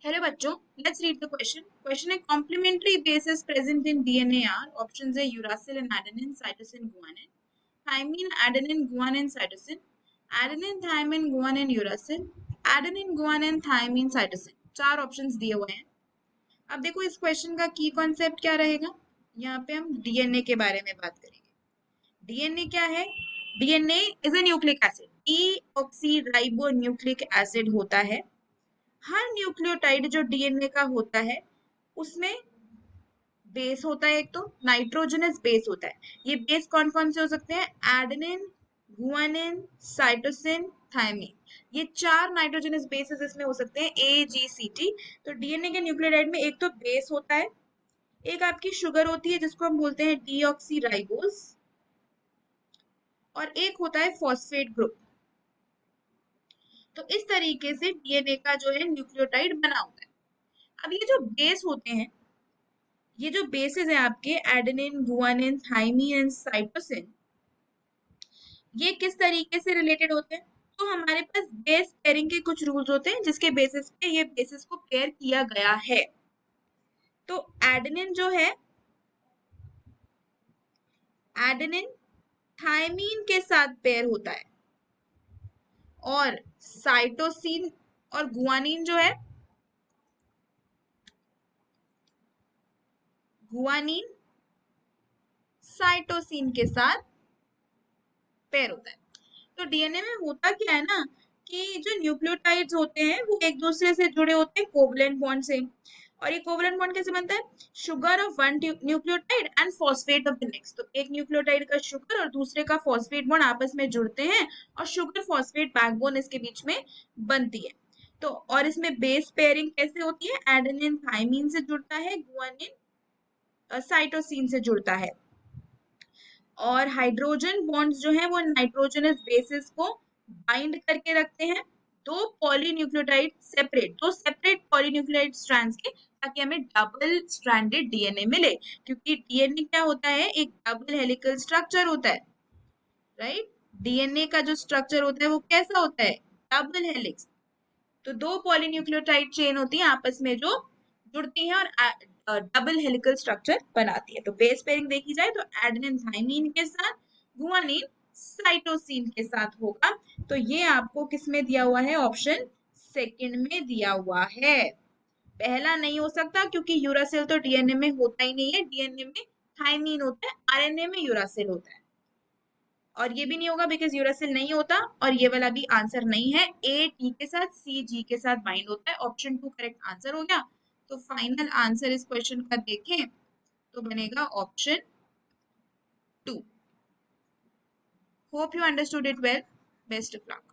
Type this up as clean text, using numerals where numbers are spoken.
Hello बच्चों, let's read the question. Question है complementary bases present in DNA are. Options है uracil and adenine, cytosine, guanine, thymine, adenine, guanine, cytosine, adenine, thymine, guanine, uracil, adenine, guanine, thymine, cytosine. चार options दिए हुए हैं। अब देखो इस क्वेश्चन का की कॉन्सेप्ट क्या रहेगा। यहाँ पे हम डीएनए के बारे में बात करेंगे। डीएनए क्या है? DNA is a nucleic acid, deoxy ribo nucleic acid होता है। हर न्यूक्लियोटाइड जो डीएनए का होता है उसमें बेस होता है, एक तो नाइट्रोजनस बेस होता है। ये बेस कौन कौन से हो सकते हैं? Adenine, guanine, cytosine, thymine. ये चार नाइट्रोजनस बेसेस इसमें हो सकते हैं, AGCT। तो डीएनए के न्यूक्लियोटाइड में एक तो बेस होता है, एक आपकी शुगर होती है जिसको हम बोलते हैं डीऑक्सीराइबोज, और एक होता है फॉस्फेट ग्रुप। तो इस तरीके से डीएनए का जो है न्यूक्लियोटाइड बना होता है। अब ये जो बेस होते हैं, ये जो बेसिस है आपके adenine, guanine, thymine and cytosine, ये किस तरीके से रिलेटेड होते हैं? तो हमारे पास बेस पेयरिंग के कुछ रूल्स होते हैं जिसके बेसिस पे ये बेसिस को पेयर किया गया है। तो एडेनिन जो है, एडेनिन थाइमिन के साथ पेयर होता है, और साइटोसिन और गुआनिन जो है, गुआनिन साइटोसिन के साथ पेयर होता है। तो डीएनए में होता क्या है ना, कि जो न्यूक्लियोटाइड्स होते हैं वो एक दूसरे से जुड़े होते हैं कोवलेंट बॉन्ड से। और ये कोवलेंट बॉन्ड कैसे बनता है? Sugar of one nucleotide and phosphate of the next. तो एक न्यूक्लियोटाइड का शुगर और दूसरे का फॉस्फेट बॉन्ड आपस में जुड़ते हैं, और शुगर फॉस्फेट बैकबोन इसके बीच में बनती है। तो और इसमें बेस पेयरिंग कैसे होती है? एडेनिन थाइमिन से जुड़ता है, गुआनिन साइटोसिन से जुड़ता है। और हाइड्रोजन बॉन्ड्स जो है वो नाइट्रोजनस बेसिस को बाइंड करके रखते हैं, दो सेपरेट पॉलीन्यूक्लियोटाइड स्ट्रैंड्स के, ताकि हमें डबल स्ट्रैंडेड डीएनए मिले। क्योंकि डीएनए क्या होता है? एक डबल हेलिकल स्ट्रक्चर होता है, राइट? डीएनए का जो स्ट्रक्चर होता है वो कैसा होता है? Double helix. तो दो पॉलीन्यूक्लियोटाइड चेन होती है आपस में जो जुड़ती है और डबल हेलिकल स्ट्रक्चर बनाती है। तो बेस पेयरिंग देखी जाए तो एडेनिन थाइमिन के साथ, गुआनिन साइटोसिन के साथ होगा। तो ये आपको किस में दिया हुआ है? ऑप्शन सेकंड में दिया हुआ है। पहला नहीं हो सकता क्योंकि यूरासिल तो डीएनए में होता ही नहीं है। डीएनए में थाइमिन होता है, आरएनए में यूरासिल होता है। और ये भी नहीं होगा बिकॉज यूरासिल नहीं होता, और ये वाला भी आंसर नहीं है। ए टी के साथ, सी जी के साथ बाइंड होता है। ऑप्शन 2 करेक्ट आंसर हो गया। तो फाइनल आंसर इस क्वेश्चन का देखें तो बनेगा option 2। Hope you understood it well. Best of luck.